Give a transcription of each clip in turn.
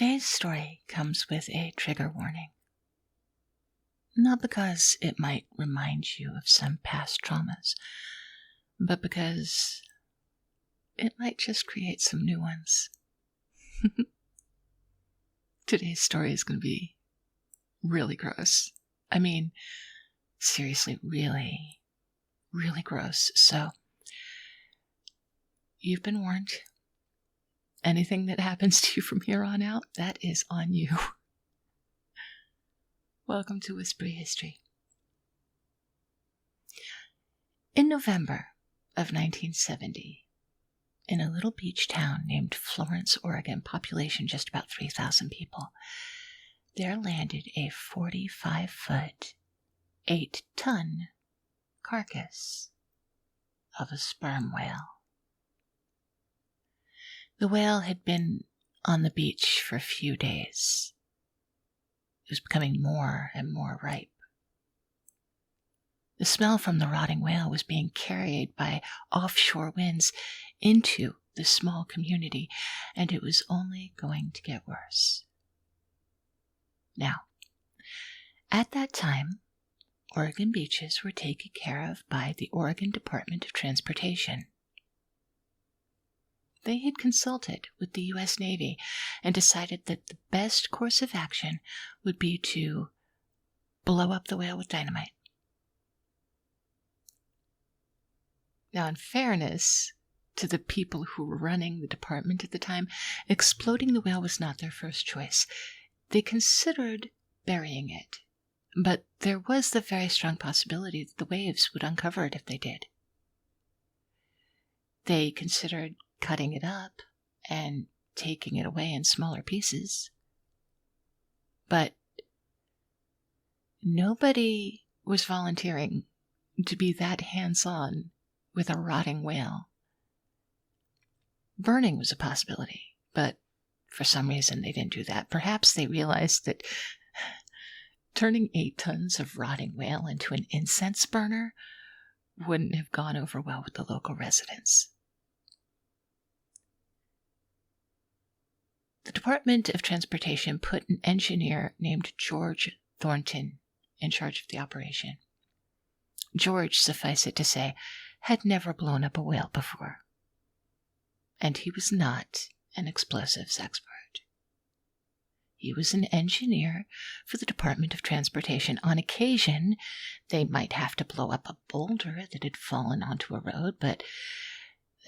Today's story comes with a trigger warning. Not because it might remind you of some past traumas, but because it might just create some new ones. Today's story is going to be really gross. I mean, seriously, really, really gross. So, you've been warned. Anything that happens to you from here on out, that is on you. Welcome to Whispery History. In November of 1970, in a little beach town named Florence, Oregon, population just about 3,000 people, there landed a 45-foot, 8-ton carcass of a sperm whale. The whale had been on the beach for a few days. It was becoming more and more ripe. The smell from the rotting whale was being carried by offshore winds into the small community, and it was only going to get worse. Now, at that time, Oregon beaches were taken care of by the Oregon Department of Transportation. They had consulted with the U.S. Navy and decided that the best course of action would be to blow up the whale with dynamite. Now, in fairness to the people who were running the department at the time, exploding the whale was not their first choice. They considered burying it, but there was the very strong possibility that the waves would uncover it if they did. They considered cutting it up and taking it away in smaller pieces. But nobody was volunteering to be that hands-on with a rotting whale. Burning was a possibility, but for some reason they didn't do that. Perhaps they realized that turning 8 tons of rotting whale into an incense burner wouldn't have gone over well with the local residents. The Department of Transportation put an engineer named George Thornton in charge of the operation. George, suffice it to say, had never blown up a whale before. And he was not an explosives expert. He was an engineer for the Department of Transportation. On occasion, they might have to blow up a boulder that had fallen onto a road, but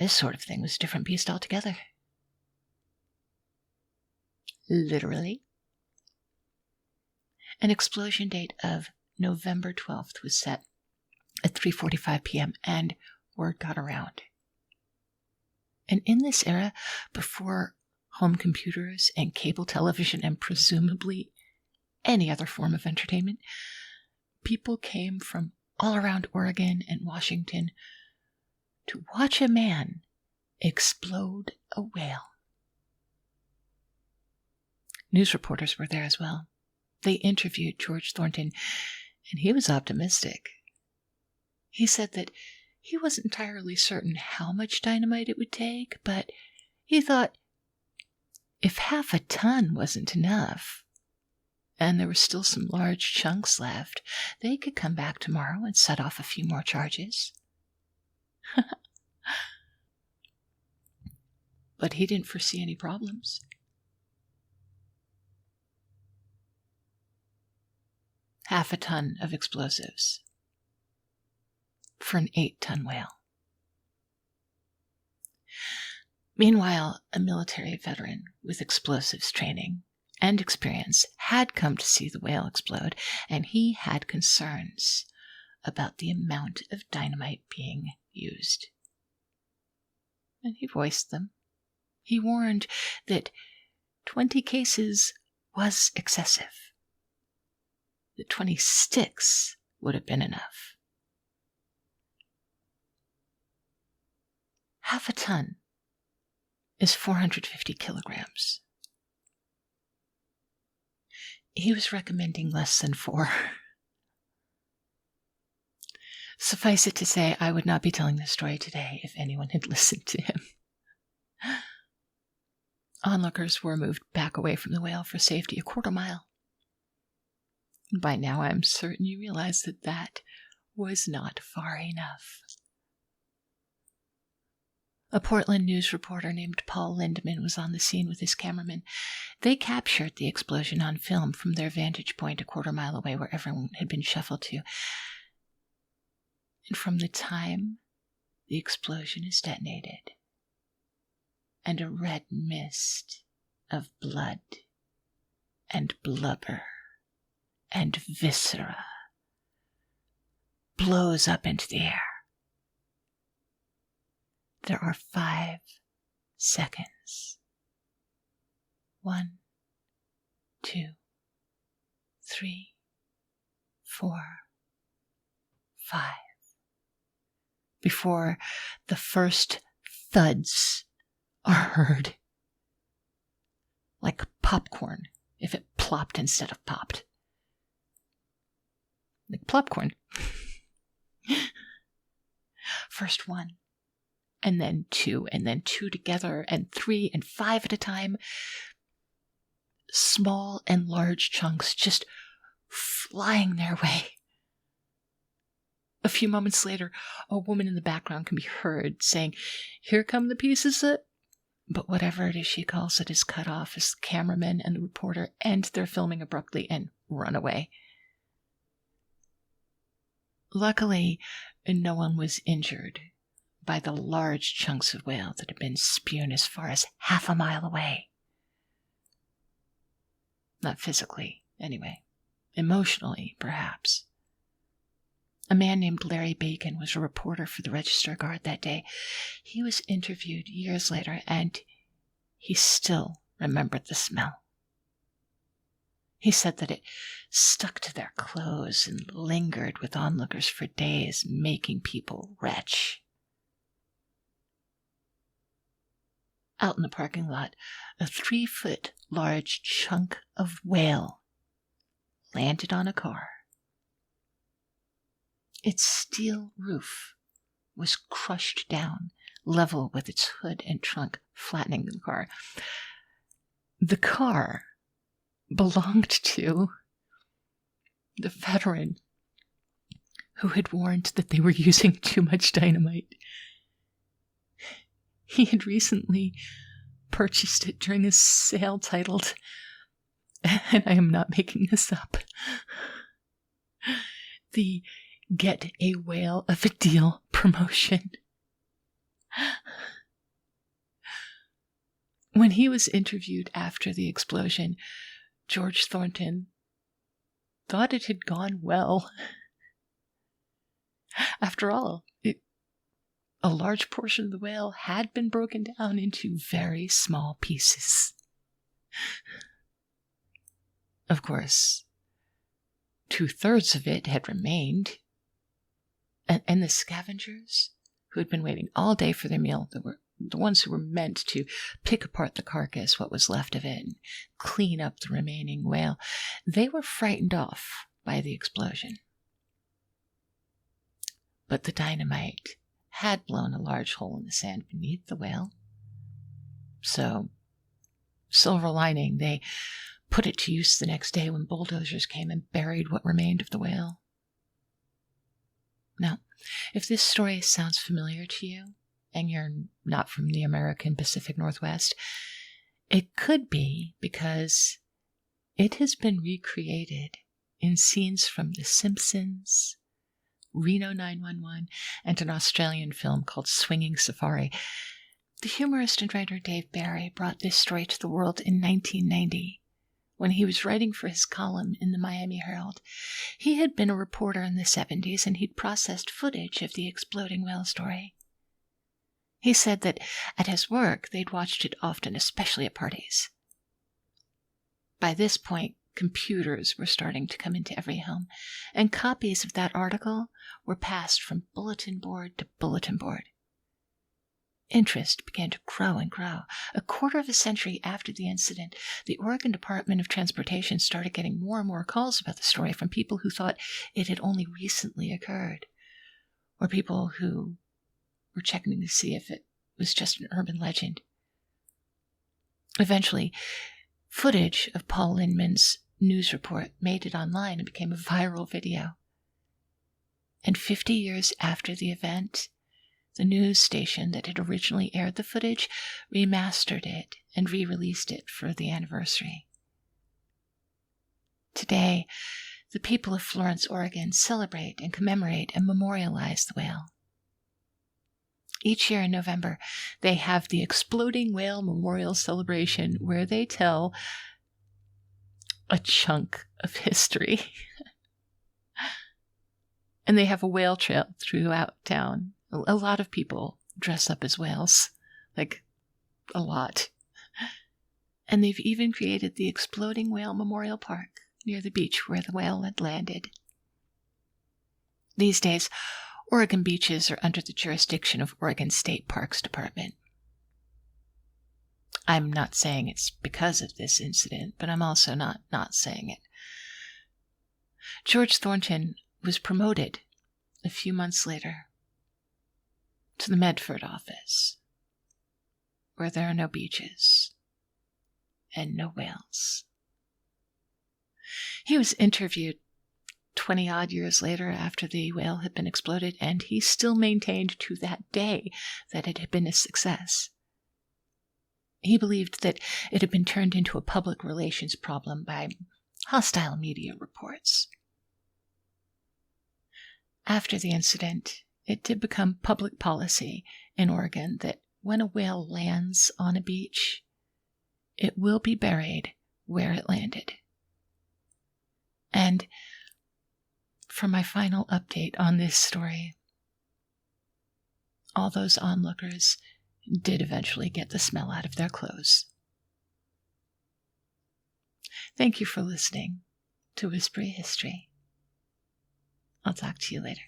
this sort of thing was a different beast altogether. Literally. An explosion date of November 12th was set at 3:45 p.m. and word got around. And in this era, before home computers and cable television and presumably any other form of entertainment, people came from all around Oregon and Washington to watch a man explode a whale. News reporters were there as well. They interviewed George Thornton, and he was optimistic. He said that he wasn't entirely certain how much dynamite it would take, but he thought if half a ton wasn't enough, and there were still some large chunks left, they could come back tomorrow and set off a few more charges. But he didn't foresee any problems. Half a ton of explosives for an 8-ton whale. Meanwhile, a military veteran with explosives training and experience had come to see the whale explode, and he had concerns about the amount of dynamite being used. And he voiced them. He warned that 20 cases was excessive. That 20 sticks would have been enough. Half a ton is 450 kilograms. He was recommending less than 4. Suffice it to say, I would not be telling this story today if anyone had listened to him. Onlookers were moved back away from the whale for safety a quarter mile. By now, I'm certain you realize that that was not far enough. A Portland news reporter named Paul Lindeman was on the scene with his cameraman. They captured the explosion on film from their vantage point a quarter mile away where everyone had been shuffled to. And from the time the explosion is detonated, and a red mist of blood and blubber and viscera blows up into the air, there are 5 seconds. 1, 2, 3, 4, 5. Before the first thuds are heard. Like popcorn, if it plopped instead of popped. Like popcorn. First 1, and then 2, and then 2 together, and 3 and 5 at a time. Small and large chunks just flying their way. A few moments later, a woman in the background can be heard saying, "Here come the pieces of..." But whatever it is she calls it is cut off as the cameraman and the reporter end their filming abruptly and run away. Luckily, no one was injured by the large chunks of whale that had been spewed as far as half a mile away. Not physically, anyway. Emotionally, perhaps. A man named Larry Bacon was a reporter for the Register Guard that day. He was interviewed years later, and he still remembered the smell. He said that it stuck to their clothes and lingered with onlookers for days, making people retch. Out in the parking lot, a 3-foot large chunk of whale landed on a car. Its steel roof was crushed down, level with its hood and trunk, flattening the car. The car belonged to the veteran who had warned that they were using too much dynamite. He had recently purchased it during a sale titled, and I am not making this up, the Get a Whale of a Deal promotion. When he was interviewed after the explosion, George Thornton thought it had gone well. After all, a large portion of the whale had been broken down into very small pieces. Of course, 2/3 of it had remained, and the scavengers who had been waiting all day for their meal, that were the ones who were meant to pick apart the carcass, what was left of it, and clean up the remaining whale, they were frightened off by the explosion. But the dynamite had blown a large hole in the sand beneath the whale. So, silver lining, they put it to use the next day when bulldozers came and buried what remained of the whale. Now, if this story sounds familiar to you, and you're not from the American Pacific Northwest, it could be because it has been recreated in scenes from The Simpsons, Reno 911, and an Australian film called Swinging Safari. The humorist and writer Dave Barry brought this story to the world in 1990 when he was writing for his column in the Miami Herald. He had been a reporter in the 70s, and he'd processed footage of the exploding whale story. He said that at his work, they'd watched it often, especially at parties. By this point, computers were starting to come into every home, and copies of that article were passed from bulletin board to bulletin board. Interest began to grow and grow. A quarter of a century after the incident, the Oregon Department of Transportation started getting more and more calls about the story from people who thought it had only recently occurred, or people who were checking to see if it was just an urban legend. Eventually, footage of Paul Lindman's news report made it online and became a viral video. And 50 years after the event, the news station that had originally aired the footage remastered it and re-released it for the anniversary. Today, the people of Florence, Oregon celebrate and commemorate and memorialize the whale. Each year in November, they have the Exploding Whale Memorial Celebration, where they tell a chunk of history. And they have a whale trail throughout town. A lot of people dress up as whales, like a lot. And they've even created the Exploding Whale Memorial Park near the beach where the whale had landed. These days, Oregon beaches are under the jurisdiction of Oregon State Parks Department. I'm not saying it's because of this incident, but I'm also not saying it. George Thornton was promoted a few months later to the Medford office, where there are no beaches and no whales. He was interviewed 20-odd years later after the whale had been exploded, and he still maintained to that day that it had been a success. He believed that it had been turned into a public relations problem by hostile media reports. After the incident, it did become public policy in Oregon that when a whale lands on a beach, it will be buried where it landed. And for my final update on this story, all those onlookers did eventually get the smell out of their clothes. Thank you for listening to Whispery History. I'll talk to you later.